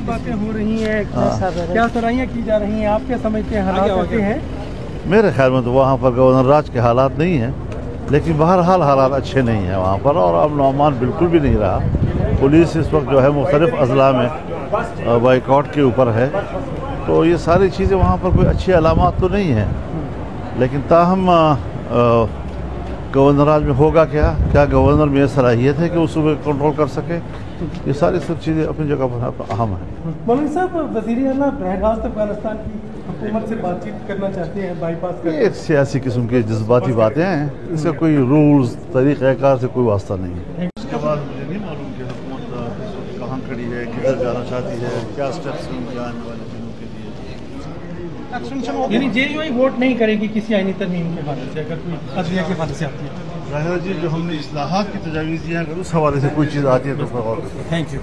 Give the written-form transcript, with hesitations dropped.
باتیں ہو رہی ہیں، کیا سرائیاں کی جا رہی ہیں، آپ کیا سمجھتے ہیں حالات ایسے ہیں؟ میرے خیال میں تو وہاں پر گورنر راج کے حالات نہیں ہیں، لیکن بہرحال حالات اچھے نہیں ہیں وہاں پر، اور امن و امان بالکل بھی نہیں رہا۔ پولیس اس وقت جو ہے مختلف اضلاع میں بائیکاٹ کے اوپر ہے، تو یہ ساری چیزیں وہاں پر کوئی اچھی علامات تو نہیں ہیں، لیکن تاہم گورنر راج میں ہوگا کیا گورنر میں یہ صلاحیت ہے کہ اس کو کنٹرول کر سکے؟ یہ ساری سب چیزیں اپنی جگہ پر اہم ہیں۔ مولانا صاحب، وزیر اعلیٰ براہ راست افغانستان کی حکومت سے بات چیت کرنا چاہتے ہیں، بائی پاس کرنا، یہ سیاسی قسم کی جذباتی باتیں ہیں، اس کا کوئی رولز طریقہ کار سے کوئی واسطہ نہیں ہے۔ اس کے بعد مجھے نہیں معلوم کہ حکومت کہاں کھڑی ہے، کدھر جانا چاہتی ہے، کیا سٹیپس لیں گے آنے والے دنوں کے لیے۔ یعنی JUI ووٹ نہیں کرے گی کسی آئینی ترمیم کے حوالے سے، اگر کوئی عدلیہ کے حوالے سے آتی ہے؟ ظاہر جی جو ہم نے اصلاحات کی تجاویز دی ہیں، اگر اس حوالے سے کوئی چیز آتی ہے تو اس پر غور کرتے ہیں۔ Thank you.